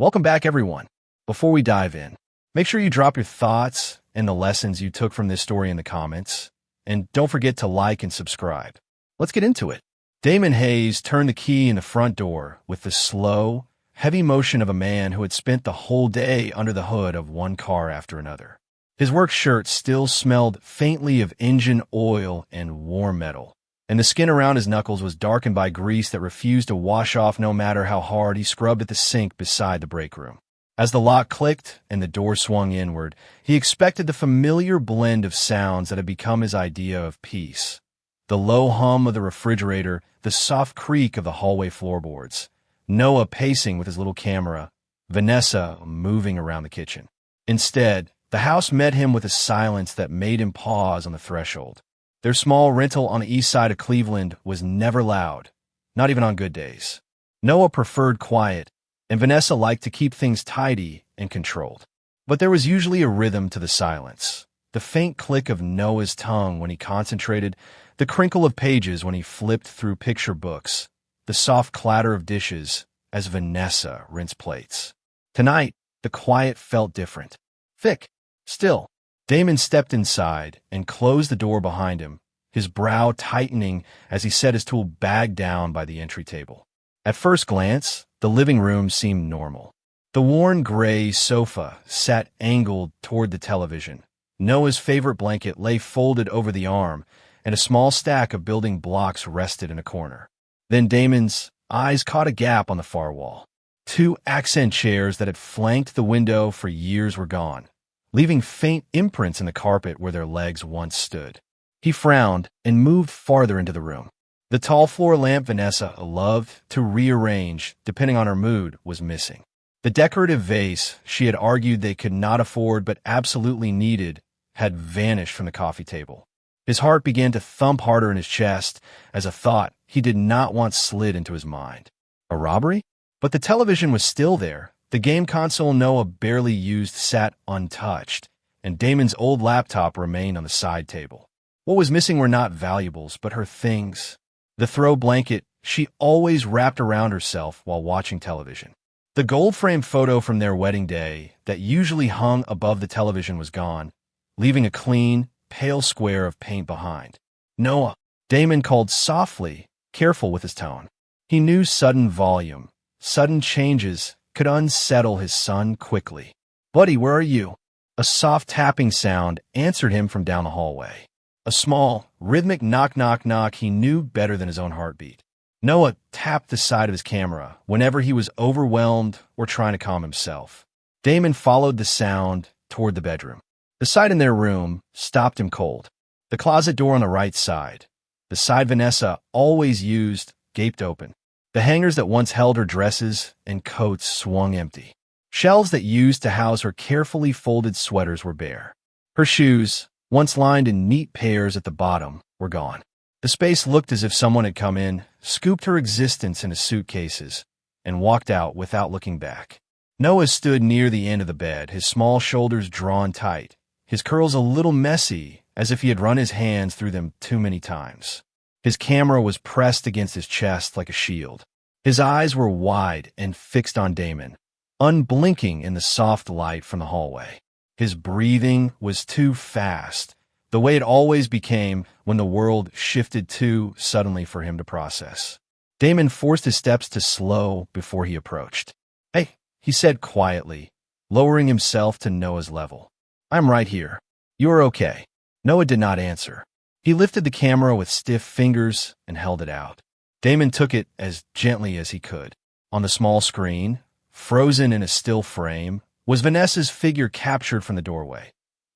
Welcome back, everyone. Before we dive in, make sure you drop your thoughts and the lessons you took from this story in the comments, and don't forget to like and subscribe. Let's get into it. Damon Hayes turned the key in the front door with the slow, heavy motion of a man who had spent the whole day under the hood of one car after another. His work shirt still smelled faintly of engine oil and warm metal, and the skin around his knuckles was darkened by grease that refused to wash off no matter how hard he scrubbed at the sink beside the break room. As the lock clicked and the door swung inward, he expected the familiar blend of sounds that had become his idea of peace. The low hum of the refrigerator, the soft creak of the hallway floorboards, Noah pacing with his little camera, Vanessa moving around the kitchen. Instead, the house met him with a silence that made him pause on the threshold. Their small rental on the east side of Cleveland was never loud, not even on good days. Noah preferred quiet, and Vanessa liked to keep things tidy and controlled. But there was usually a rhythm to the silence. The faint click of Noah's tongue when he concentrated, the crinkle of pages when he flipped through picture books, the soft clatter of dishes as Vanessa rinsed plates. Tonight, the quiet felt different. Thick. Still. Damon stepped inside and closed the door behind him, his brow tightening as he set his tool bag down by the entry table. At first glance, the living room seemed normal. The worn gray sofa sat angled toward the television. Noah's favorite blanket lay folded over the arm, and a small stack of building blocks rested in a corner. Then Damon's eyes caught a gap on the far wall. Two accent chairs that had flanked the window for years were gone, leaving faint imprints in the carpet where their legs once stood. He frowned and moved farther into the room. The tall floor lamp Vanessa loved to rearrange, depending on her mood, was missing. The decorative vase she had argued they could not afford but absolutely needed had vanished from the coffee table. His heart began to thump harder in his chest as a thought he did not want slid into his mind. A robbery? But the television was still there. The game console Noah barely used sat untouched, and Damon's old laptop remained on the side table. What was missing were not valuables, but her things. The throw blanket she always wrapped around herself while watching television. The gold-framed photo from their wedding day that usually hung above the television was gone, leaving a clean, pale square of paint behind. "Noah," Damon called softly, careful with his tone. He knew sudden volume, sudden changes could unsettle his son quickly. "Buddy, where are you?" A soft tapping sound answered him from down the hallway. A small, rhythmic knock-knock-knock he knew better than his own heartbeat. Noah tapped the side of his camera whenever he was overwhelmed or trying to calm himself. Damon followed the sound toward the bedroom. The sight in their room stopped him cold. The closet door on the right side, the side Vanessa always used, gaped open. The hangers that once held her dresses and coats swung empty. Shelves that used to house her carefully folded sweaters were bare. Her shoes, once lined in neat pairs at the bottom, were gone. The space looked as if someone had come in, scooped her existence into suitcases, and walked out without looking back. Noah stood near the end of the bed, his small shoulders drawn tight, his curls a little messy, as if he had run his hands through them too many times. His camera was pressed against his chest like a shield. His eyes were wide and fixed on Damon, unblinking in the soft light from the hallway. His breathing was too fast, the way it always became when the world shifted too suddenly for him to process. Damon forced his steps to slow before he approached. "Hey," he said quietly, lowering himself to Noah's level. "I'm right here. You're okay." Noah did not answer. He lifted the camera with stiff fingers and held it out. Damon took it as gently as he could. On the small screen, frozen in a still frame, was Vanessa's figure captured from the doorway.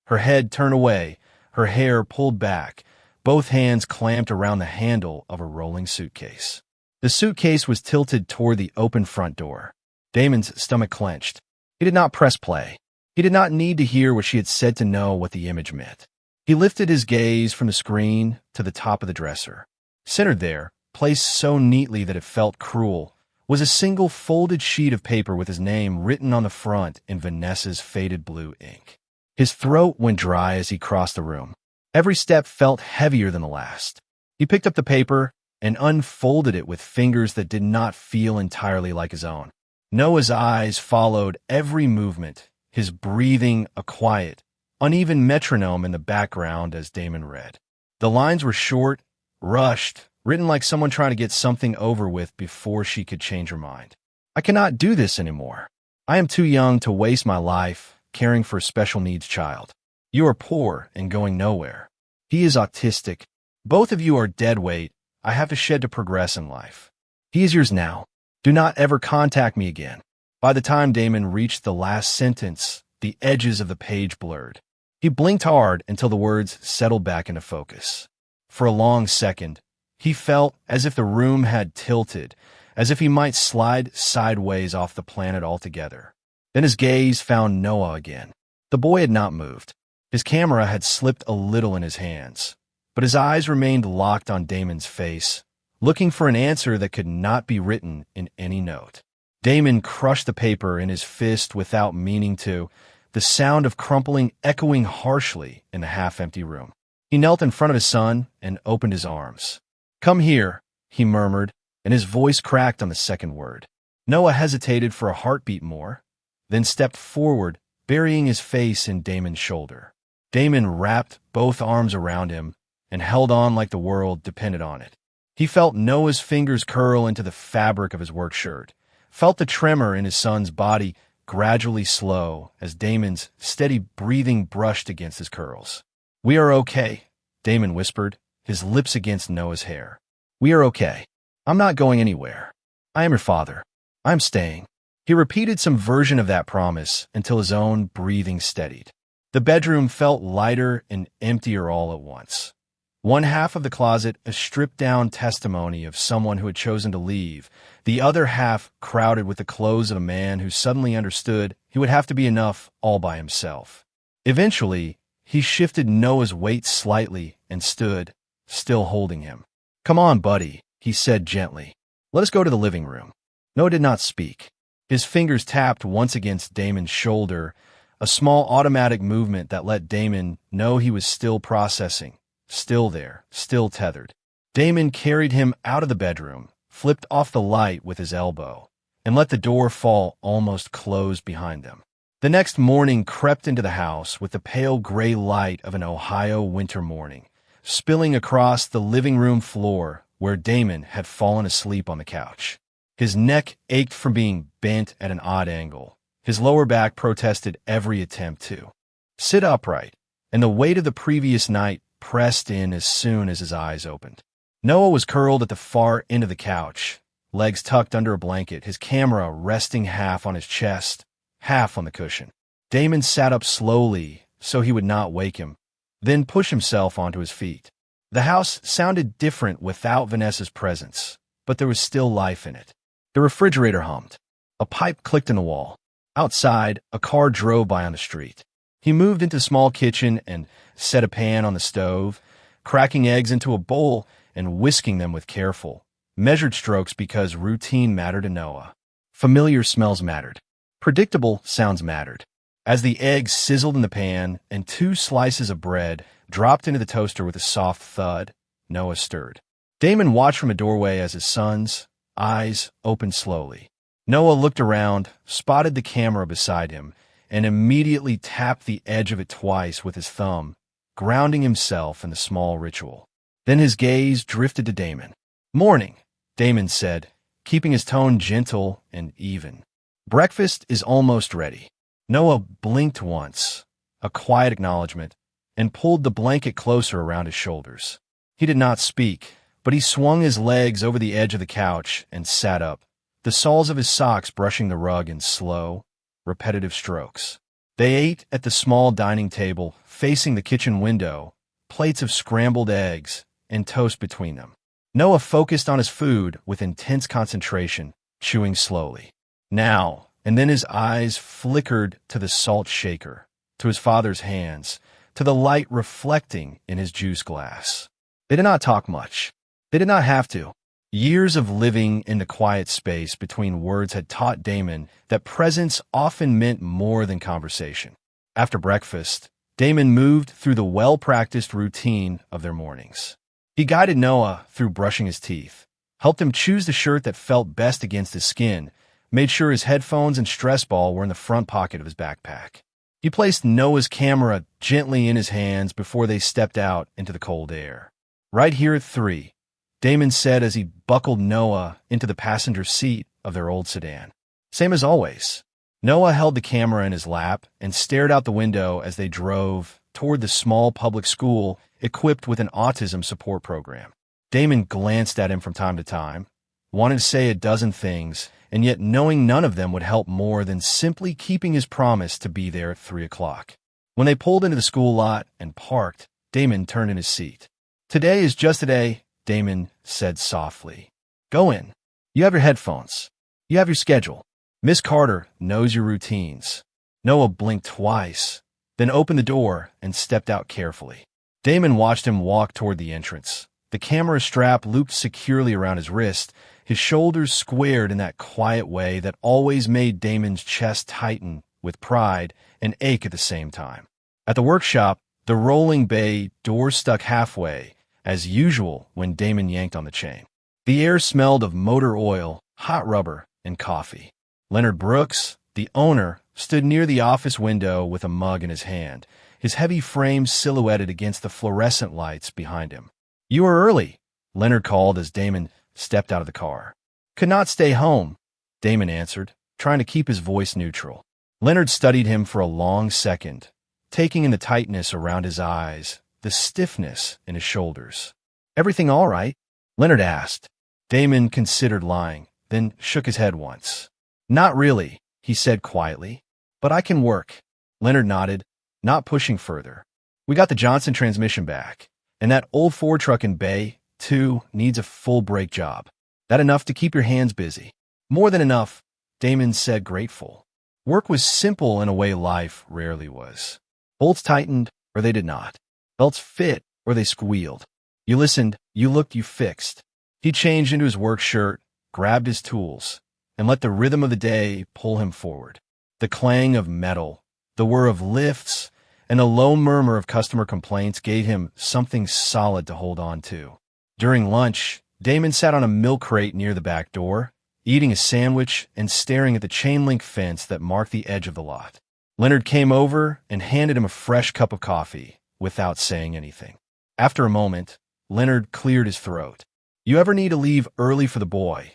Her head turned away, her hair pulled back, both hands clamped around the handle of a rolling suitcase. The suitcase was tilted toward the open front door. Damon's stomach clenched. He did not press play. He did not need to hear what she had said to know what the image meant. He lifted his gaze from the screen to the top of the dresser. Centered there, placed so neatly that it felt cruel, was a single folded sheet of paper with his name written on the front in Vanessa's faded blue ink. His throat went dry as he crossed the room. Every step felt heavier than the last. He picked up the paper and unfolded it with fingers that did not feel entirely like his own. Noah's eyes followed every movement, his breathing a quiet, uneven metronome in the background as Damon read. The lines were short, rushed, written like someone trying to get something over with before she could change her mind. I cannot do this anymore. I am too young to waste my life caring for a special needs child. You are poor and going nowhere. He is autistic. Both of you are dead weight I have to shed to progress in life. He is yours now. Do not ever contact me again. By the time Damon reached the last sentence, the edges of the page blurred. He blinked hard until the words settled back into focus. For a long second, he felt as if the room had tilted, as if he might slide sideways off the planet altogether. Then his gaze found Noah again. The boy had not moved. His camera had slipped a little in his hands, but his eyes remained locked on Damon's face, looking for an answer that could not be written in any note. Damon crushed the paper in his fist without meaning to, the sound of crumpling echoing harshly in the half-empty room. He knelt in front of his son and opened his arms. "Come here," he murmured, and his voice cracked on the second word. Noah hesitated for a heartbeat more, then stepped forward, burying his face in Damon's shoulder. Damon wrapped both arms around him and held on like the world depended on it. He felt Noah's fingers curl into the fabric of his work shirt, felt the tremor in his son's body gradually slow as Damon's steady breathing brushed against his curls. "We are okay," Damon whispered, his lips against Noah's hair. "We are okay. I'm not going anywhere. I am your father. I'm staying." He repeated some version of that promise until his own breathing steadied. The bedroom felt lighter and emptier all at once. One half of the closet a stripped-down testimony of someone who had chosen to leave, the other half crowded with the clothes of a man who suddenly understood he would have to be enough all by himself. Eventually, he shifted Noah's weight slightly and stood, still holding him. "Come on, buddy," he said gently. "Let us go to the living room." Noah did not speak. His fingers tapped once against Damon's shoulder, a small automatic movement that let Damon know he was still processing, still there, still tethered. Damon carried him out of the bedroom, flipped off the light with his elbow, and let the door fall almost closed behind them. The next morning crept into the house with the pale gray light of an Ohio winter morning, spilling across the living room floor where Damon had fallen asleep on the couch. His neck ached from being bent at an odd angle. His lower back protested every attempt to sit upright, and the weight of the previous night pressed in as soon as his eyes opened. Noah was curled at the far end of the couch, legs tucked under a blanket, his camera resting half on his chest, half on the cushion. Damon sat up slowly so he would not wake him, then pushed himself onto his feet. The house sounded different without Vanessa's presence, but there was still life in it. The refrigerator hummed. A pipe clicked in the wall. Outside, a car drove by on the street. He moved into the small kitchen and set a pan on the stove, cracking eggs into a bowl and whisking them with careful, measured strokes because routine mattered to Noah. Familiar smells mattered. Predictable sounds mattered. As the eggs sizzled in the pan and 2 slices of bread dropped into the toaster with a soft thud, Noah stirred. Damon watched from a doorway as his son's eyes opened slowly. Noah looked around, spotted the camera beside him, and immediately tapped the edge of it twice with his thumb, grounding himself in the small ritual. Then his gaze drifted to Damon. "Morning," Damon said, keeping his tone gentle and even. "Breakfast is almost ready." Noah blinked once, a quiet acknowledgement, and pulled the blanket closer around his shoulders. He did not speak, but he swung his legs over the edge of the couch and sat up, the soles of his socks brushing the rug in slow, repetitive strokes. They ate at the small dining table facing the kitchen window, plates of scrambled eggs and toast between them. Noah focused on his food with intense concentration, chewing slowly. Now, and then his eyes flickered to the salt shaker, to his father's hands, to the light reflecting in his juice glass. They did not talk much. They did not have to. Years of living in the quiet space between words had taught Damon that presence often meant more than conversation. After breakfast, Damon moved through the well-practiced routine of their mornings. He guided Noah through brushing his teeth, helped him choose the shirt that felt best against his skin, made sure his headphones and stress ball were in the front pocket of his backpack. He placed Noah's camera gently in his hands before they stepped out into the cold air. "Right here at 3, Damon said as he buckled Noah into the passenger seat of their old sedan. Same as always. Noah held the camera in his lap and stared out the window as they drove toward the small public school equipped with an autism support program. Damon glanced at him from time to time, wanted to say a dozen things, and yet knowing none of them would help more than simply keeping his promise to be there at 3 o'clock. When they pulled into the school lot and parked, Damon turned in his seat. "Today is just a day," Damon said softly. "Go in. You have your headphones. You have your schedule. Miss Carter knows your routines." Noah blinked twice, then opened the door and stepped out carefully. Damon watched him walk toward the entrance, the camera strap looped securely around his wrist, his shoulders squared in that quiet way that always made Damon's chest tighten with pride and ache at the same time. At the workshop, the rolling bay door stuck halfway, as usual when Damon yanked on the chain. The air smelled of motor oil, hot rubber, and coffee. Leonard Brooks, the owner, stood near the office window with a mug in his hand, his heavy frame silhouetted against the fluorescent lights behind him. "You are early," Leonard called as Damon stepped out of the car. "Could not stay home," Damon answered, trying to keep his voice neutral. Leonard studied him for a long second, taking in the tightness around his eyes, the stiffness in his shoulders. "Everything all right?" Leonard asked. Damon considered lying, then shook his head once. "Not really," he said quietly, "but I can work." Leonard nodded, not pushing further. "We got the Johnson transmission back, and that old Ford truck in Bay, too, needs a full brake job. That enough to keep your hands busy?" "More than enough," Damon said, grateful. Work was simple in a way life rarely was. Bolts tightened, or they did not. Belts fit, or they squealed. You listened, you looked, you fixed. He changed into his work shirt, grabbed his tools, and let the rhythm of the day pull him forward. The clang of metal, the whir of lifts, and a low murmur of customer complaints gave him something solid to hold on to. During lunch, Damon sat on a milk crate near the back door, eating a sandwich and staring at the chain-link fence that marked the edge of the lot. Leonard came over and handed him a fresh cup of coffee without saying anything. After a moment, Leonard cleared his throat. "You ever need to leave early for the boy?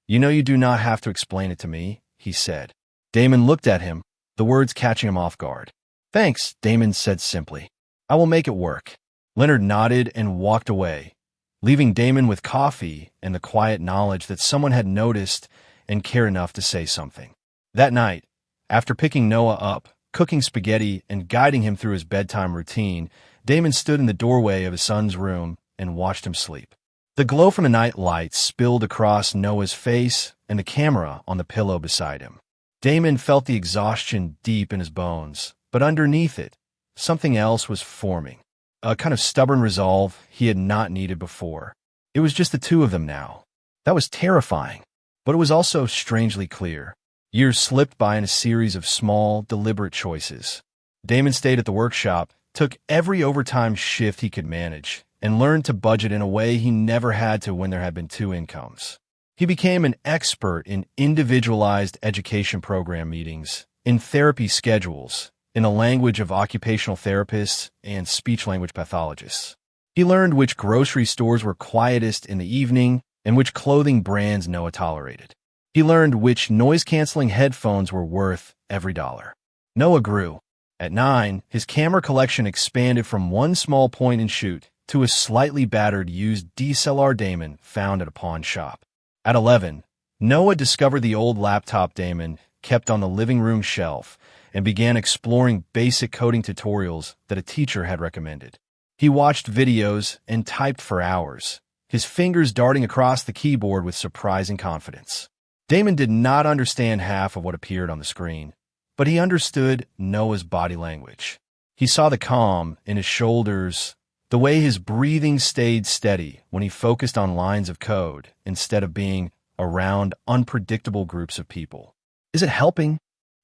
You know you do not have to explain it to me," he said. Damon looked at him, the words catching him off guard. "Thanks," Damon said simply. "I will make it work." Leonard nodded and walked away, leaving Damon with coffee and the quiet knowledge that someone had noticed and cared enough to say something. That night, after picking Noah up, cooking spaghetti, and guiding him through his bedtime routine, Damon stood in the doorway of his son's room and watched him sleep. The glow from the night lights spilled across Noah's face and the camera on the pillow beside him. Damon felt the exhaustion deep in his bones, but underneath it, something else was forming. A kind of stubborn resolve he had not needed before. It was just the two of them now. That was terrifying, but it was also strangely clear. Years slipped by in a series of small, deliberate choices. Damon stayed at the workshop, took every overtime shift he could manage, and learned to budget in a way he never had to when there had been two incomes. He became an expert in individualized education program meetings, in therapy schedules, in the language of occupational therapists and speech-language pathologists. He learned which grocery stores were quietest in the evening and which clothing brands Noah tolerated. He learned which noise-canceling headphones were worth every dollar. Noah grew. At 9, his camera collection expanded from one small point-and-shoot to a slightly battered used DSLR Damon found at a pawn shop. At 11, Noah discovered the old laptop Damon kept on the living room shelf and began exploring basic coding tutorials that a teacher had recommended. He watched videos and typed for hours, his fingers darting across the keyboard with surprising confidence. Damon did not understand half of what appeared on the screen, but he understood Noah's body language. He saw the calm in his shoulders, the way his breathing stayed steady when he focused on lines of code instead of being around unpredictable groups of people. "Is it helping?"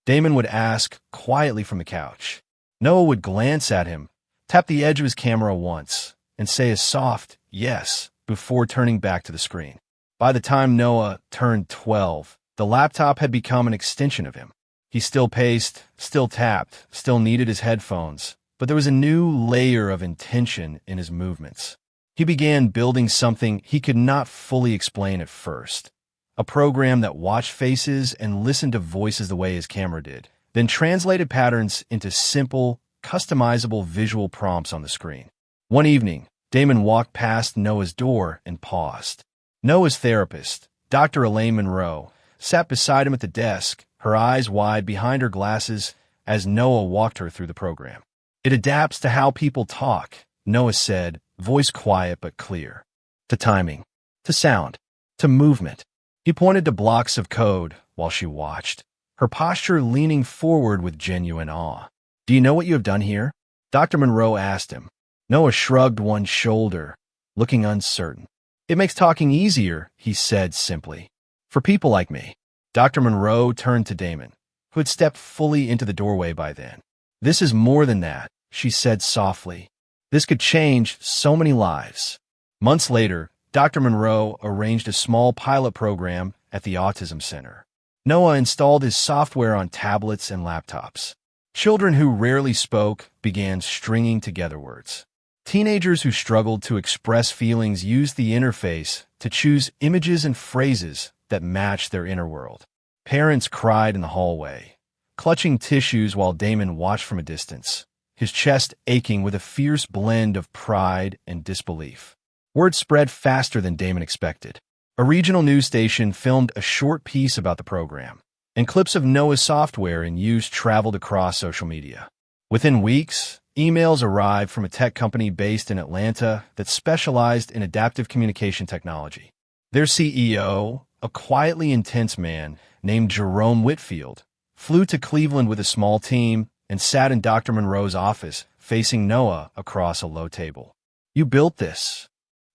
Damon would ask quietly from the couch. Noah would glance at him, tap the edge of his camera once, and say a soft yes before turning back to the screen. By the time Noah turned 12, The laptop had become an extension of him. He still paced, still tapped, still needed his headphones, but there was a new layer of intention in his movements. He began building something he could not fully explain at first. A program that watched faces and listened to voices the way his camera did, then translated patterns into simple, customizable visual prompts on the screen. One evening, Damon walked past Noah's door and paused. Noah's therapist, Dr. Elaine Monroe, sat beside him at the desk, her eyes wide behind her glasses as Noah walked her through the program. "It adapts to how people talk," Noah said, voice quiet but clear. "To timing, to sound, to movement." He pointed to blocks of code while she watched, her posture leaning forward with genuine awe. "Do you know what you have done here?" Dr. Monroe asked him. Noah shrugged one shoulder, looking uncertain. "It makes talking easier," he said simply. "For people like me." Dr. Monroe turned to Damon, who had stepped fully into the doorway by then. "This is more than that," she said softly. "This could change so many lives." Months later, Dr. Monroe arranged a small pilot program at the Autism Center. Noah installed his software on tablets and laptops. Children who rarely spoke began stringing together words. Teenagers who struggled to express feelings used the interface to choose images and phrases that matched their inner world. Parents cried in the hallway, clutching tissues while Damon watched from a distance, his chest aching with a fierce blend of pride and disbelief. Word spread faster than Damon expected. A regional news station filmed a short piece about the program, and clips of Noah's software in use traveled across social media. Within weeks, emails arrived from a tech company based in Atlanta that specialized in adaptive communication technology. Their CEO, a quietly intense man named Jerome Whitfield, flew to Cleveland with a small team and sat in Dr. Monroe's office, facing Noah across a low table. "You built this?"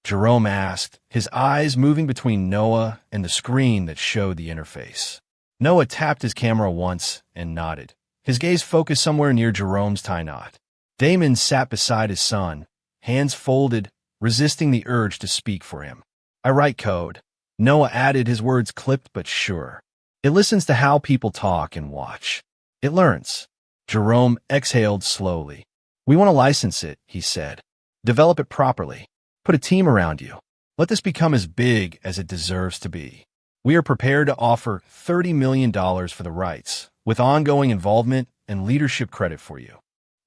Jerome asked, his eyes moving between Noah and the screen that showed the interface. Noah tapped his camera once and nodded, his gaze focused somewhere near Jerome's tie knot. Damon sat beside his son, hands folded, resisting the urge to speak for him. "I write code," Noah added, his words clipped but sure. "It listens to how people talk and watch. It learns." Jerome exhaled slowly. "We want to license it," he said. "Develop it properly. Put a team around you. Let this become as big as it deserves to be. We are prepared to offer $30 million for the rights, with ongoing involvement and leadership credit for you."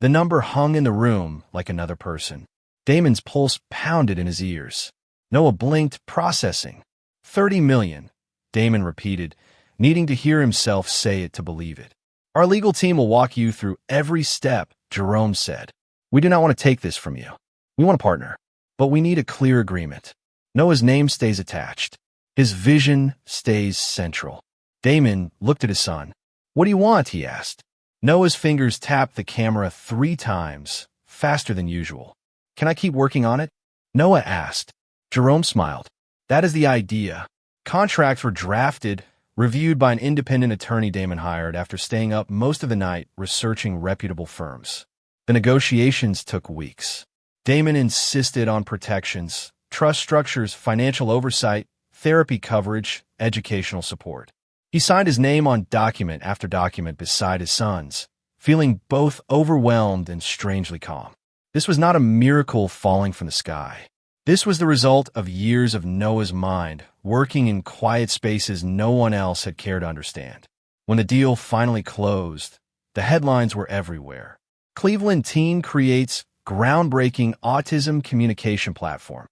The number hung in the room like another person. Damon's pulse pounded in his ears. Noah blinked, processing. $30 million, Damon repeated, needing to hear himself say it to believe it. "Our legal team will walk you through every step," Jerome said. "We do not want to take this from you. We want to partner. But we need a clear agreement. Noah's name stays attached. His vision stays central." Damon looked at his son. "What do you want?" he asked. Noah's fingers tapped the camera 3 times, faster than usual. "Can I keep working on it?" Noah asked. Jerome smiled. "That is the idea." Contracts were drafted, reviewed by an independent attorney Damon hired after staying up most of the night researching reputable firms. The negotiations took weeks. Damon insisted on protections, trust structures, financial oversight, therapy coverage, educational support. He signed his name on document after document beside his son's, feeling both overwhelmed and strangely calm. This was not a miracle falling from the sky. This was the result of years of Noah's mind, working in quiet spaces no one else had cared to understand. When the deal finally closed, the headlines were everywhere. Cleveland teen creates groundbreaking autism communication platform.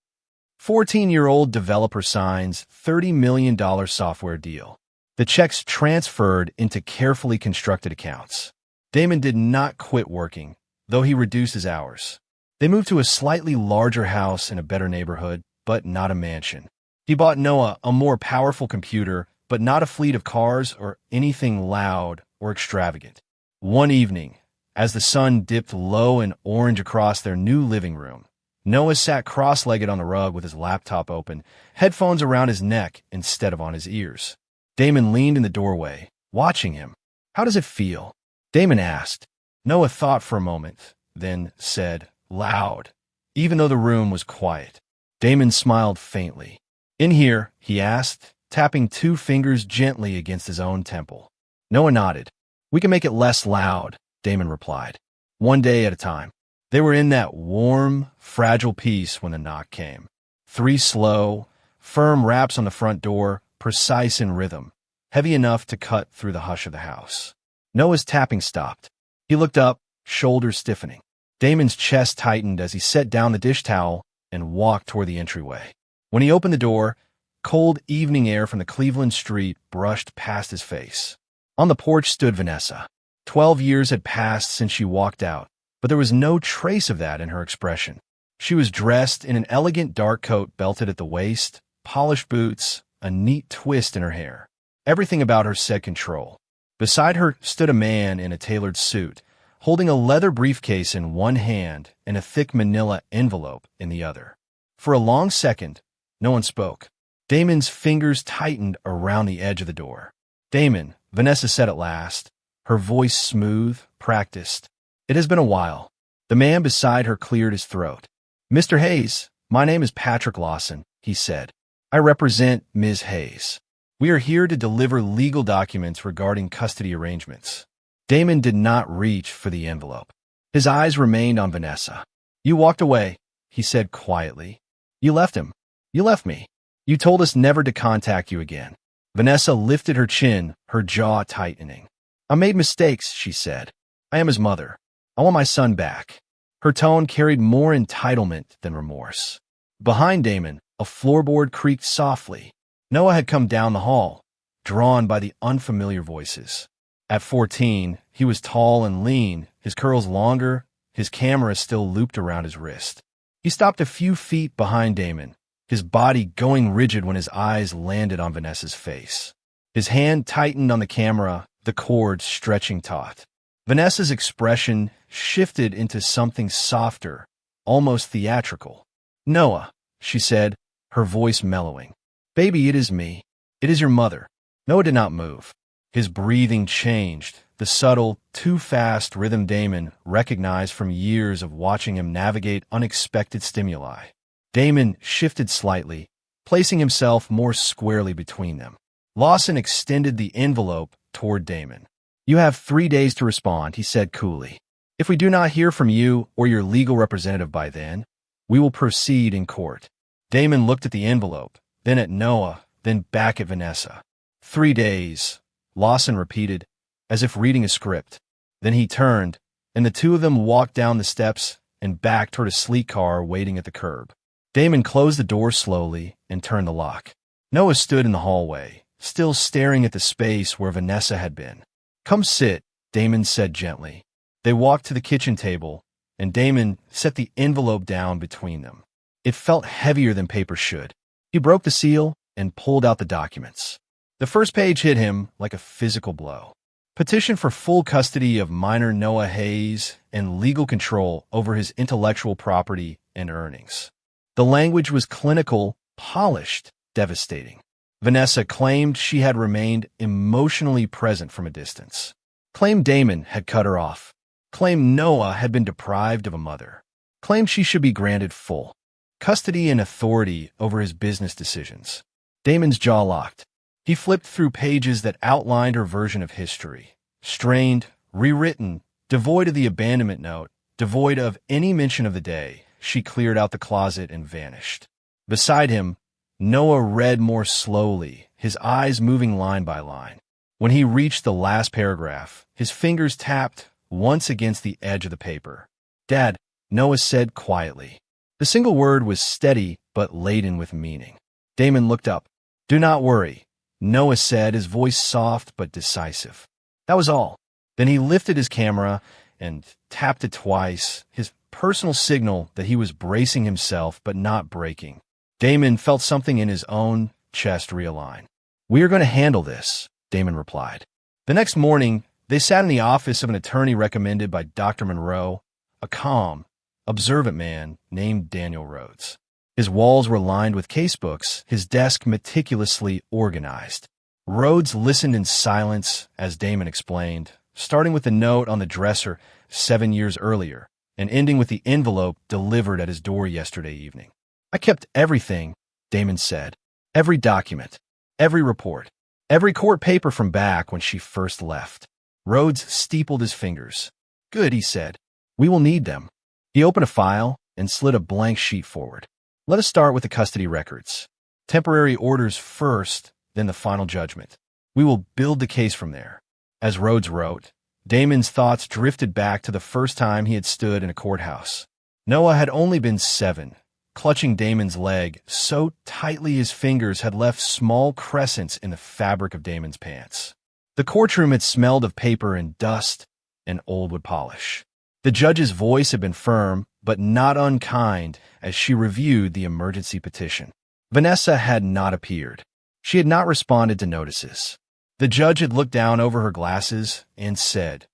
14-year-old developer signs $30 million software deal. The checks transferred into carefully constructed accounts. Damon did not quit working, though he reduced his hours. They moved to a slightly larger house in a better neighborhood, but not a mansion. He bought Noah a more powerful computer, but not a fleet of cars or anything loud or extravagant. One evening, as the sun dipped low and orange across their new living room, Noah sat cross-legged on the rug with his laptop open, headphones around his neck instead of on his ears. Damon leaned in the doorway, watching him. "How does it feel?" Damon asked. Noah thought for a moment, then said, loud, even though the room was quiet. Damon smiled faintly. "In here?" he asked, tapping 2 fingers gently against his own temple. Noah nodded. "We can make it less loud," Damon replied. "One day at a time." They were in that warm, fragile peace when the knock came. 3 slow, firm raps on the front door, precise in rhythm, heavy enough to cut through the hush of the house. Noah's tapping stopped. He looked up, shoulders stiffening. Damon's chest tightened as he set down the dish towel and walked toward the entryway. When he opened the door, cold evening air from the Cleveland street brushed past his face. On the porch stood Vanessa. 12 years had passed since she walked out, but there was no trace of that in her expression. She was dressed in an elegant dark coat belted at the waist, polished boots, a neat twist in her hair. Everything about her said control. Beside her stood a man in a tailored suit, holding a leather briefcase in one hand and a thick manila envelope in the other. For a long second, no one spoke. Damon's fingers tightened around the edge of the door. "Damon," Vanessa said at last, her voice smooth, practiced. "It has been a while." The man beside her cleared his throat. "Mr. Hayes, my name is Patrick Lawson," he said. "I represent Ms. Hayes. We are here to deliver legal documents regarding custody arrangements." Damon did not reach for the envelope. His eyes remained on Vanessa. "You walked away," he said quietly. "You left him. You left me. You told us never to contact you again." Vanessa lifted her chin, her jaw tightening. "I made mistakes," she said. "I am his mother. I want my son back." Her tone carried more entitlement than remorse. Behind Damon, a floorboard creaked softly. Noah had come down the hall, drawn by the unfamiliar voices. At 14, he was tall and lean, his curls longer, his camera still looped around his wrist. He stopped a few feet behind Damon, his body going rigid when his eyes landed on Vanessa's face. His hand tightened on the camera, the cord stretching taut. Vanessa's expression shifted into something softer, almost theatrical. "Noah," she said, her voice mellowing. "Baby, it is me. It is your mother." Noah did not move. His breathing changed, the subtle, too-fast rhythm Damon recognized from years of watching him navigate unexpected stimuli. Damon shifted slightly, placing himself more squarely between them. Lawson extended the envelope toward Damon. "You have 3 days to respond," he said coolly. "If we do not hear from you or your legal representative by then, we will proceed in court." Damon looked at the envelope, then at Noah, then back at Vanessa. 3 days, Lawson repeated, as if reading a script. Then he turned, and the two of them walked down the steps and back toward a sleek car waiting at the curb. Damon closed the door slowly and turned the lock. Noah stood in the hallway, still staring at the space where Vanessa had been. "Come sit," Damon said gently. They walked to the kitchen table, and Damon set the envelope down between them. It felt heavier than paper should. He broke the seal and pulled out the documents. The first page hit him like a physical blow. Petition for full custody of minor Noah Hayes and legal control over his intellectual property and earnings. The language was clinical, polished, devastating. Vanessa claimed she had remained emotionally present from a distance. Claimed Damon had cut her off. Claimed Noah had been deprived of a mother. Claimed she should be granted full custody and authority over his business decisions. Damon's jaw locked. He flipped through pages that outlined her version of history. Strained, rewritten, devoid of the abandonment note, devoid of any mention of the day, she cleared out the closet and vanished. Beside him, Noah read more slowly, his eyes moving line by line. When he reached the last paragraph, his fingers tapped once against the edge of the paper. "Dad," Noah said quietly. The single word was steady but laden with meaning. Damon looked up. "Do not worry," Noah said, his voice soft but decisive. That was all. Then he lifted his camera and tapped it twice, his personal signal that he was bracing himself but not breaking. Damon felt something in his own chest realign. "We are going to handle this," Damon replied. The next morning, they sat in the office of an attorney recommended by Dr. Monroe, a calm, observant man named Daniel Rhodes. His walls were lined with casebooks, his desk meticulously organized. Rhodes listened in silence as Damon explained, starting with the note on the dresser 7 years earlier and ending with the envelope delivered at his door yesterday evening. "I kept everything," Damon said. "Every document. Every report. Every court paper from back when she first left. Rhodes steepled his fingers. Good, he said. We will need them. He opened a file and slid a blank sheet forward. Let us start with the custody records. Temporary orders first, then the final judgment. We will build the case from there. As Rhodes wrote, Damon's thoughts drifted back to the first time he had stood in a courthouse. Noah had only been 7, clutching Damon's leg so tightly his fingers had left small crescents in the fabric of Damon's pants. The courtroom had smelled of paper and dust and old wood polish. The judge's voice had been firm, but not unkind, as she reviewed the emergency petition. Vanessa had not appeared. She had not responded to notices. The judge had looked down over her glasses and said,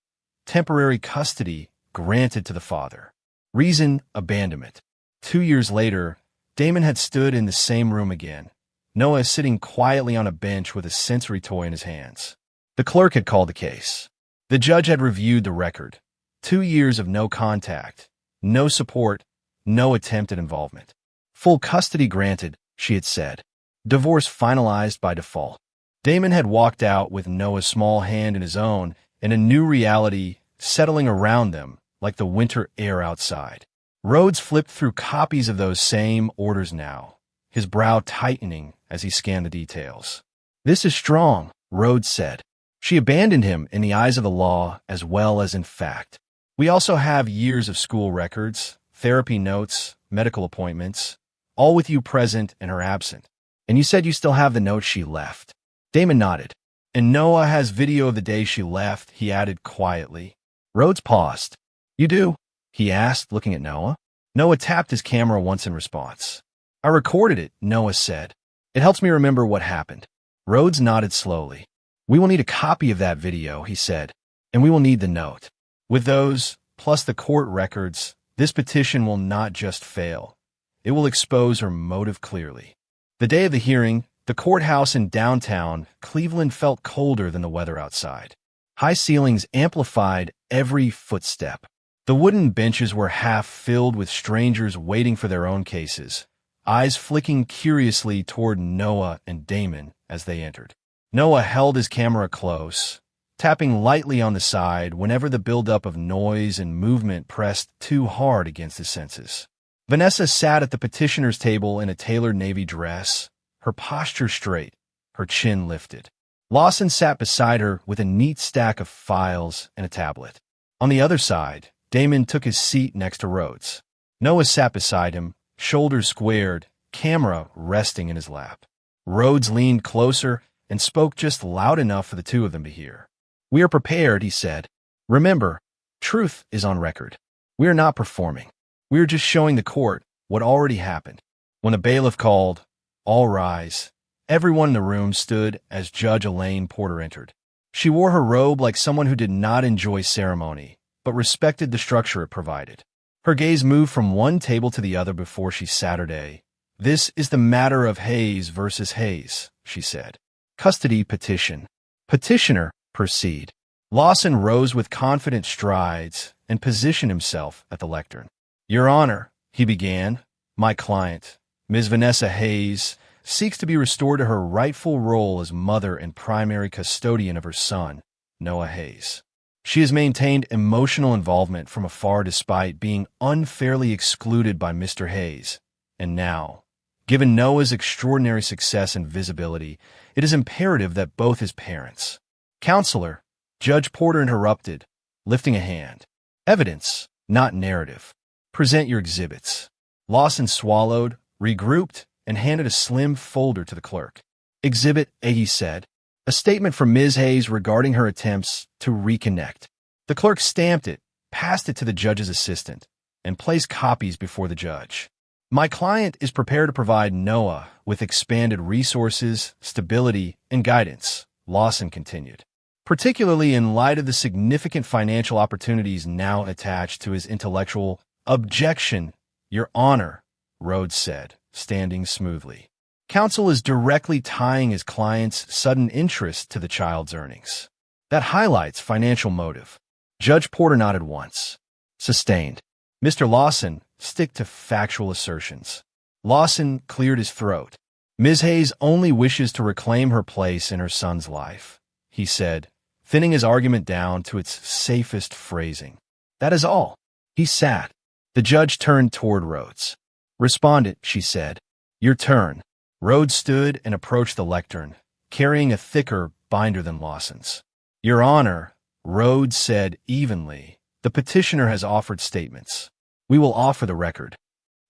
temporary custody granted to the father. Reason, abandonment. 2 years later, Damon had stood in the same room again, Noah sitting quietly on a bench with a sensory toy in his hands. The clerk had called the case. The judge had reviewed the record. 2 years of no contact, no support, no attempt at involvement. Full custody granted, she had said. Divorce finalized by default. Damon had walked out with Noah's small hand in his own, and a new reality settling around them like the winter air outside. Rhodes flipped through copies of those same orders now, his brow tightening as he scanned the details. This is strong, Rhodes said. She abandoned him in the eyes of the law as well as in fact. We also have years of school records, therapy notes, medical appointments, all with you present and her absent. And you said you still have the note she left. Damon nodded. And Noah has video of the day she left, he added quietly. Rhodes paused. You do? He asked, looking at Noah. Noah tapped his camera once in response. I recorded it, Noah said. It helps me remember what happened. Rhodes nodded slowly. We will need a copy of that video, he said, and we will need the note. With those, plus the court records, this petition will not just fail. It will expose her motive clearly. The day of the hearing, the courthouse in downtown Cleveland felt colder than the weather outside. High ceilings amplified every footstep. The wooden benches were half filled with strangers waiting for their own cases, eyes flicking curiously toward Noah and Damon as they entered. Noah held his camera close, tapping lightly on the side whenever the buildup of noise and movement pressed too hard against his senses. Vanessa sat at the petitioner's table in a tailored navy dress, her posture straight, her chin lifted. Lawson sat beside her with a neat stack of files and a tablet. On the other side, Damon took his seat next to Rhodes. Noah sat beside him, shoulders squared, camera resting in his lap. Rhodes leaned closer and spoke just loud enough for the two of them to hear. We are prepared, he said. Remember, truth is on record. We are not performing. We are just showing the court what already happened. When the bailiff called, all rise, everyone in the room stood as Judge Elaine Porter entered. She wore her robe like someone who did not enjoy ceremony, but respected the structure it provided. Her gaze moved from one table to the other before she Saturday. This is the matter of Hayes versus Hayes, she said. Custody petition. Petitioner, proceed. Lawson rose with confident strides and positioned himself at the lectern. Your Honor, he began, my client, Ms. Vanessa Hayes, seeks to be restored to her rightful role as mother and primary custodian of her son, Noah Hayes. She has maintained emotional involvement from afar despite being unfairly excluded by Mr. Hayes. And now, given Noah's extraordinary success and visibility, it is imperative that both his parents. Counselor, Judge Porter interrupted, lifting a hand. Evidence, not narrative. Present your exhibits. Lawson swallowed, regrouped, and handed a slim folder to the clerk. Exhibit A, he said. A statement from Ms. Hayes regarding her attempts to reconnect. The clerk stamped it, passed it to the judge's assistant, and placed copies before the judge. My client is prepared to provide Noah with expanded resources, stability, and guidance, Lawson continued, particularly in light of the significant financial opportunities now attached to his intellectual objection. Your Honor, Rhodes said, standing smoothly. Counsel is directly tying his client's sudden interest to the child's earnings. That highlights financial motive. Judge Porter nodded once. Sustained. Mr. Lawson, stick to factual assertions. Lawson cleared his throat. Ms. Hayes only wishes to reclaim her place in her son's life, he said, thinning his argument down to its safest phrasing. That is all. He sat. The judge turned toward Rhodes. Respondent, she said. Your turn. Rhodes stood and approached the lectern, carrying a thicker binder than Lawson's. Your Honor, Rhodes said evenly, the petitioner has offered statements. We will offer the record.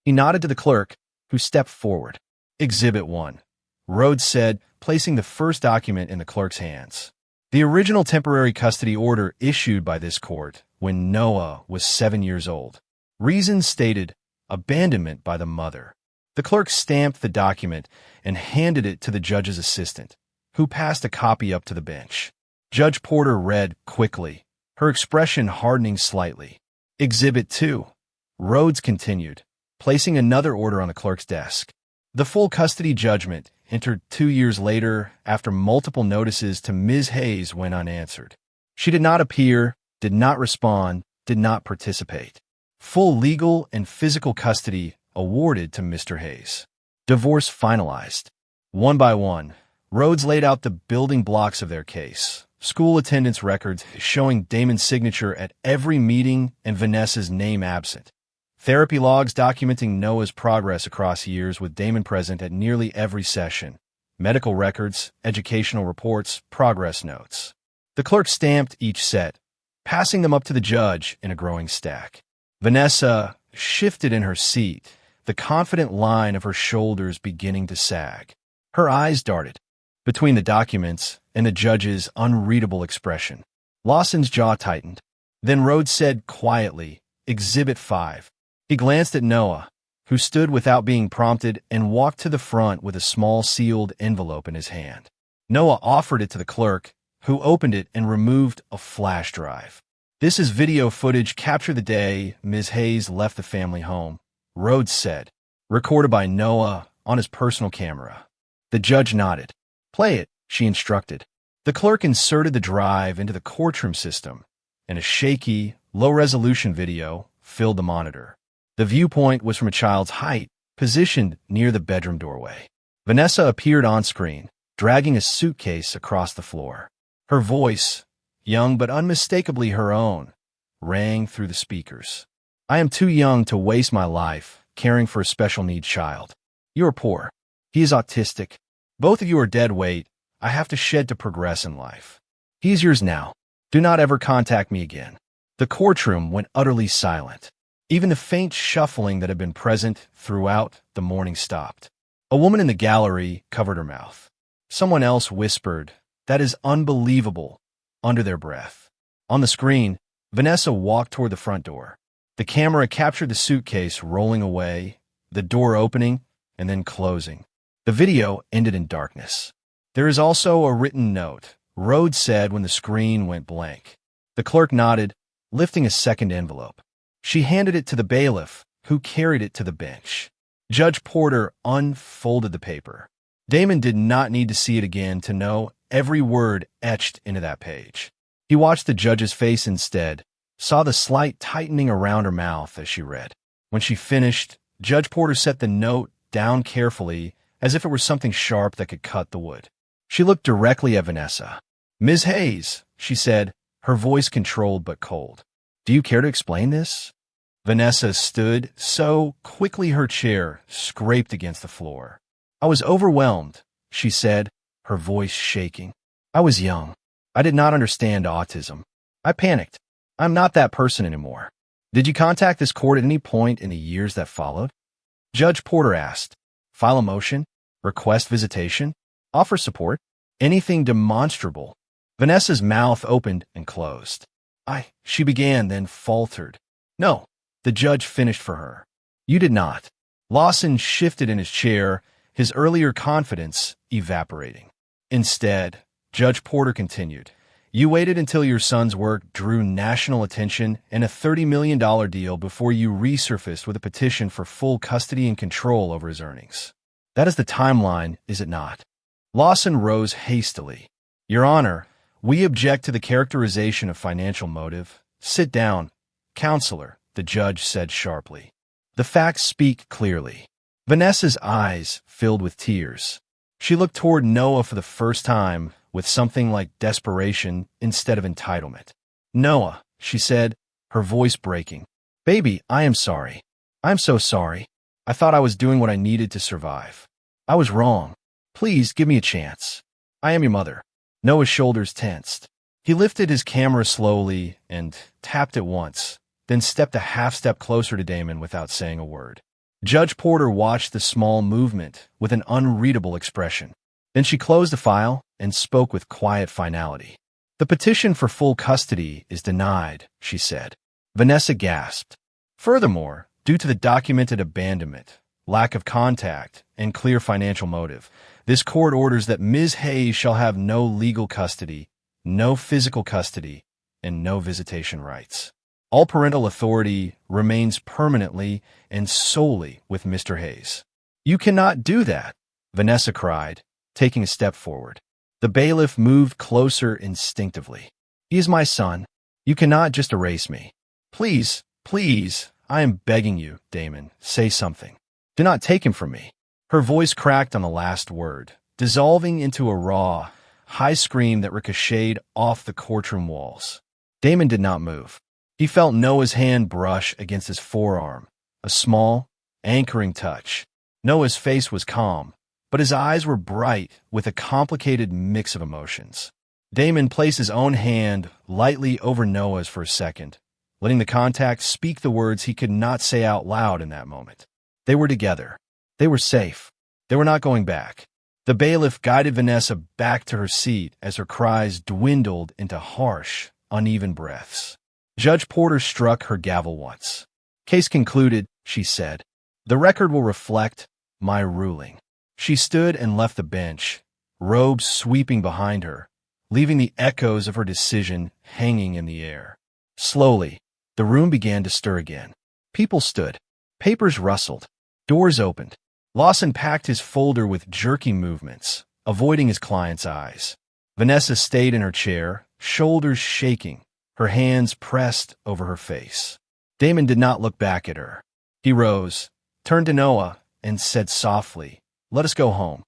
He nodded to the clerk, who stepped forward. Exhibit 1. Rhodes said, placing the first document in the clerk's hands. The original temporary custody order issued by this court when Noah was 7 years old. Reasons stated, abandonment by the mother. The clerk stamped the document and handed it to the judge's assistant, who passed a copy up to the bench. Judge Porter read quickly, her expression hardening slightly. Exhibit 2. Rhodes continued, placing another order on the clerk's desk. The full custody judgment, entered 2 years later after multiple notices to Ms. Hayes, went unanswered. She did not appear, did not respond, did not participate. Full legal and physical custody awarded to Mr. Hayes. Divorce finalized. One by one, Rhodes laid out the building blocks of their case. School attendance records showing Damon's signature at every meeting and Vanessa's name absent. Therapy logs documenting Noah's progress across years with Damon present at nearly every session. Medical records, educational reports, progress notes. The clerk stamped each set, passing them up to the judge in a growing stack. Vanessa shifted in her seat, the confident line of her shoulders beginning to sag. Her eyes darted between the documents and the judge's unreadable expression. Lawson's jaw tightened. Then Rhodes said quietly, Exhibit 5. He glanced at Noah, who stood without being prompted and walked to the front with a small sealed envelope in his hand. Noah offered it to the clerk, who opened it and removed a flash drive. This is video footage captured the day Ms. Hayes left the family home, Rhodes said, recorded by Noah on his personal camera. The judge nodded. Play it, she instructed. The clerk inserted the drive into the courtroom system, and a shaky, low-resolution video filled the monitor. The viewpoint was from a child's height, positioned near the bedroom doorway. Vanessa appeared on screen, dragging a suitcase across the floor. Her voice, young but unmistakably her own, rang through the speakers. I am too young to waste my life caring for a special needs child. You are poor. He is autistic. Both of you are dead weight. I have to shed to progress in life. He is yours now. Do not ever contact me again. The courtroom went utterly silent. Even the faint shuffling that had been present throughout the morning stopped. A woman in the gallery covered her mouth. Someone else whispered, "That is unbelievable," under their breath. On the screen, Vanessa walked toward the front door. The camera captured the suitcase rolling away, the door opening, and then closing. The video ended in darkness. There is also a written note, Rhodes said when the screen went blank. The clerk nodded, lifting a second envelope. She handed it to the bailiff, who carried it to the bench. Judge Porter unfolded the paper. Damon did not need to see it again to know every word etched into that page. He watched the judge's face instead, saw the slight tightening around her mouth as she read. When she finished, Judge Porter set the note down carefully, as if it were something sharp that could cut the wood. She looked directly at Vanessa. "Ms. Hayes," she said, her voice controlled but cold. "Do you care to explain this?" Vanessa stood so quickly her chair scraped against the floor. "I was overwhelmed," she said, her voice shaking. "I was young. I did not understand autism. I panicked. I'm not that person anymore." "Did you contact this court at any point in the years that followed?" Judge Porter asked. "File a motion? Request visitation? Offer support? Anything demonstrable?" Vanessa's mouth opened and closed. She began, then faltered. "No," the judge finished for her. "You did not." Lawson shifted in his chair, his earlier confidence evaporating. "Instead," Judge Porter continued, "you waited until your son's work drew national attention and a $30 million deal before you resurfaced with a petition for full custody and control over his earnings. That is the timeline, is it not?" Lawson rose hastily. "Your Honor, we object to the characterization of financial motive." "Sit down, counselor," the judge said sharply. "The facts speak clearly. Vanessa's eyes filled with tears. She looked toward Noah for the first time with something like desperation instead of entitlement. "Noah," she said, her voice breaking. "Baby, I am sorry. I'm so sorry. I thought I was doing what I needed to survive. I was wrong. Please give me a chance. I am your mother." Noah's shoulders tensed. He lifted his camera slowly and tapped it once, then stepped a half-step closer to Damon without saying a word. Judge Porter watched the small movement with an unreadable expression. Then she closed the file and spoke with quiet finality. "The petition for full custody is denied," she said. Vanessa gasped. "Furthermore, due to the documented abandonment, lack of contact, and clear financial motive, this court orders that Ms. Hayes shall have no legal custody, no physical custody, and no visitation rights. All parental authority remains permanently and solely with Mr. Hayes." "You cannot do that," Vanessa cried, taking a step forward. The bailiff moved closer instinctively. "He is my son. You cannot just erase me. Please, please, I am begging you, Damon, say something. Do not take him from me." Her voice cracked on the last word, dissolving into a raw, high scream that ricocheted off the courtroom walls. Damon did not move. He felt Noah's hand brush against his forearm, a small, anchoring touch. Noah's face was calm, but his eyes were bright with a complicated mix of emotions. Damon placed his own hand lightly over Noah's for a second, letting the contact speak the words he could not say out loud in that moment. They were together. They were safe. They were not going back. The bailiff guided Vanessa back to her seat as her cries dwindled into harsh, uneven breaths. Judge Porter struck her gavel once. "Case concluded," she said. "The record will reflect my ruling." She stood and left the bench, robes sweeping behind her, leaving the echoes of her decision hanging in the air. Slowly, the room began to stir again. People stood. Papers rustled. Doors opened. Lawson packed his folder with jerky movements, avoiding his client's eyes. Vanessa stayed in her chair, shoulders shaking, her hands pressed over her face. Damon did not look back at her. He rose, turned to Noah, and said softly, "Let us go home."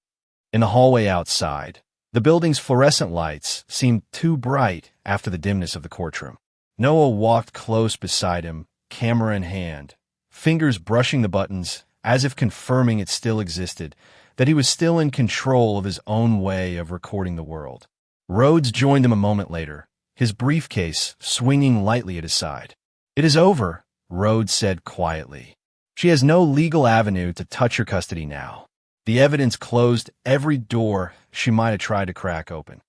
In the hallway outside, the building's fluorescent lights seemed too bright after the dimness of the courtroom. Noah walked close beside him, camera in hand, fingers brushing the buttons as if confirming it still existed, that he was still in control of his own way of recording the world. Rhodes joined him a moment later, his briefcase swinging lightly at his side. "It is over," Rhodes said quietly. "She has no legal avenue to touch her custody now. The evidence closed every door she might have tried to crack open."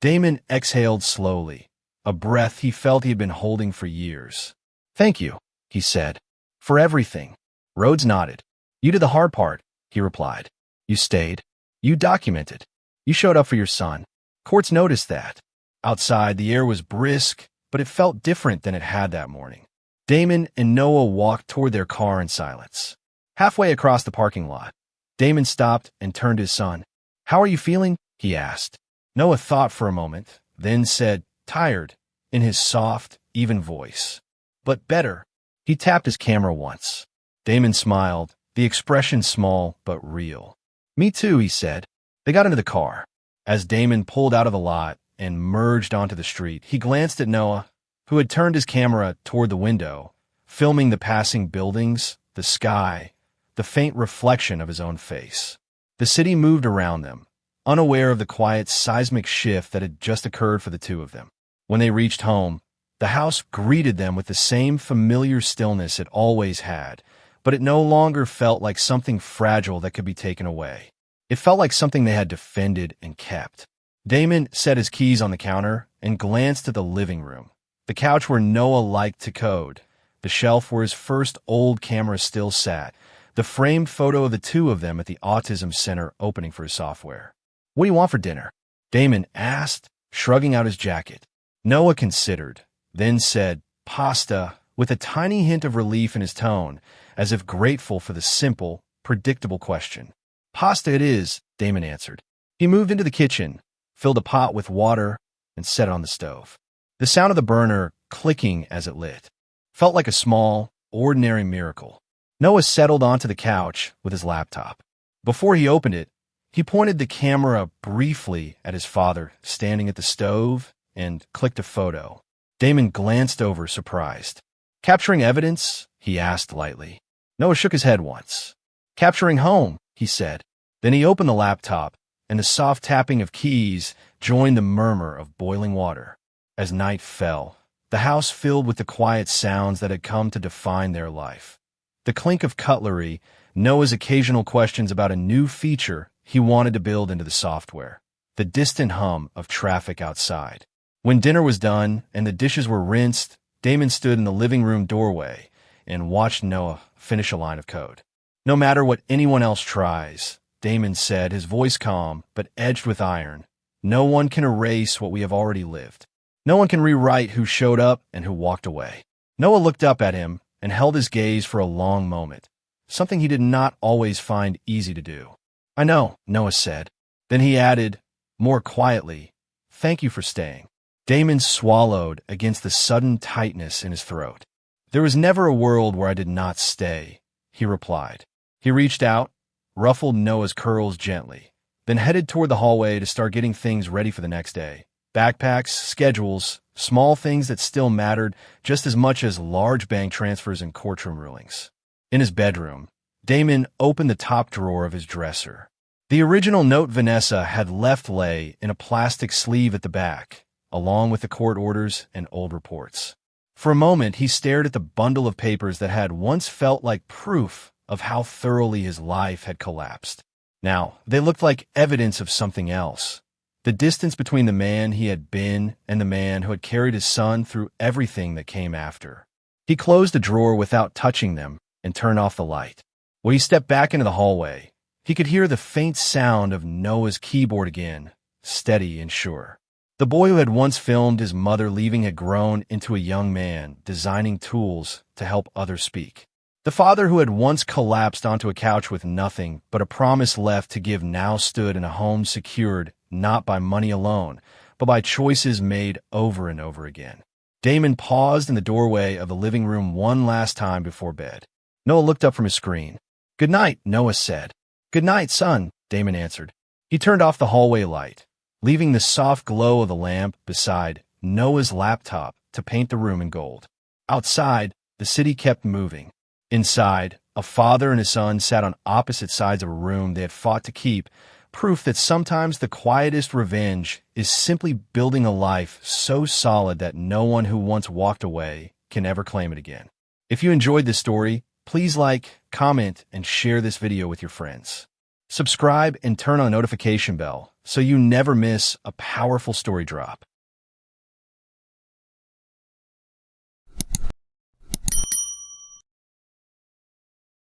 Damon exhaled slowly, a breath he felt he had been holding for years. "Thank you," he said, "for everything." Rhodes nodded. "You did the hard part," he replied. "You stayed. You documented. You showed up for your son. Courts noticed that." Outside, the air was brisk, but it felt different than it had that morning. Damon and Noah walked toward their car in silence. Halfway across the parking lot, Damon stopped and turned to his son. "How are you feeling?" he asked. Noah thought for a moment, then said, "Tired," in his soft, even voice. "But better." He tapped his camera once. Damon smiled, the expression small but real. "Me too," he said. They got into the car. As Damon pulled out of the lot and merged onto the street, he glanced at Noah, who had turned his camera toward the window, filming the passing buildings, the sky, the faint reflection of his own face. The city moved around them, unaware of the quiet seismic shift that had just occurred for the two of them. When they reached home, the house greeted them with the same familiar stillness it always had, but it no longer felt like something fragile that could be taken away. It felt like something they had defended and kept. Damon set his keys on the counter and glanced at the living room, the couch where Noah liked to code, the shelf where his first old camera still sat, the framed photo of the two of them at the Autism Center opening for his software. "What do you want for dinner?" Damon asked, shrugging out his jacket. Noah considered, then said, "Pasta," with a tiny hint of relief in his tone, as if grateful for the simple, predictable question. "Pasta it is," Damon answered. He moved into the kitchen, filled a pot with water, and set it on the stove. The sound of the burner clicking as it lit felt like a small, ordinary miracle. Noah settled onto the couch with his laptop. Before he opened it, he pointed the camera briefly at his father standing at the stove and clicked a photo. Damon glanced over, surprised. "Capturing evidence?" he asked lightly. Noah shook his head once. "Capturing home," he said. Then he opened the laptop, and the soft tapping of keys joined the murmur of boiling water. As night fell, the house filled with the quiet sounds that had come to define their life. The clink of cutlery, Noah's occasional questions about a new feature he wanted to build into the software, the distant hum of traffic outside. When dinner was done and the dishes were rinsed, Damon stood in the living room doorway and watched Noah finish a line of code. "No matter what anyone else tries," Damon said, his voice calm but edged with iron, "no one can erase what we have already lived. No one can rewrite who showed up and who walked away." Noah looked up at him and held his gaze for a long moment, something he did not always find easy to do. "I know," Noah said. Then he added, more quietly, "Thank you for staying." Damon swallowed against the sudden tightness in his throat. "There was never a world where I did not stay," he replied. He reached out, ruffled Noah's curls gently, then headed toward the hallway to start getting things ready for the next day. Backpacks, schedules, small things that still mattered just as much as large bank transfers and courtroom rulings. In his bedroom, Damon opened the top drawer of his dresser. The original note Vanessa had left lay in a plastic sleeve at the back, along with the court orders and old reports. For a moment, he stared at the bundle of papers that had once felt like proof of how thoroughly his life had collapsed. Now, they looked like evidence of something else. The distance between the man he had been and the man who had carried his son through everything that came after. He closed the drawer without touching them and turned off the light. When he stepped back into the hallway, he could hear the faint sound of Noah's keyboard again, steady and sure. The boy who had once filmed his mother leaving had grown into a young man, designing tools to help others speak. The father who had once collapsed onto a couch with nothing but a promise left to give now stood in a home secured not by money alone, but by choices made over and over again. Damon paused in the doorway of the living room one last time before bed. Noah looked up from his screen. "Good night," Noah said. "Good night, son," Damon answered. He turned off the hallway light, leaving the soft glow of the lamp beside Noah's laptop to paint the room in gold. Outside, the city kept moving. Inside, a father and a son sat on opposite sides of a room they had fought to keep, proof that sometimes the quietest revenge is simply building a life so solid that no one who once walked away can ever claim it again. If you enjoyed this story, please like, comment, and share this video with your friends. Subscribe and turn on the notification bell so you never miss a powerful story drop.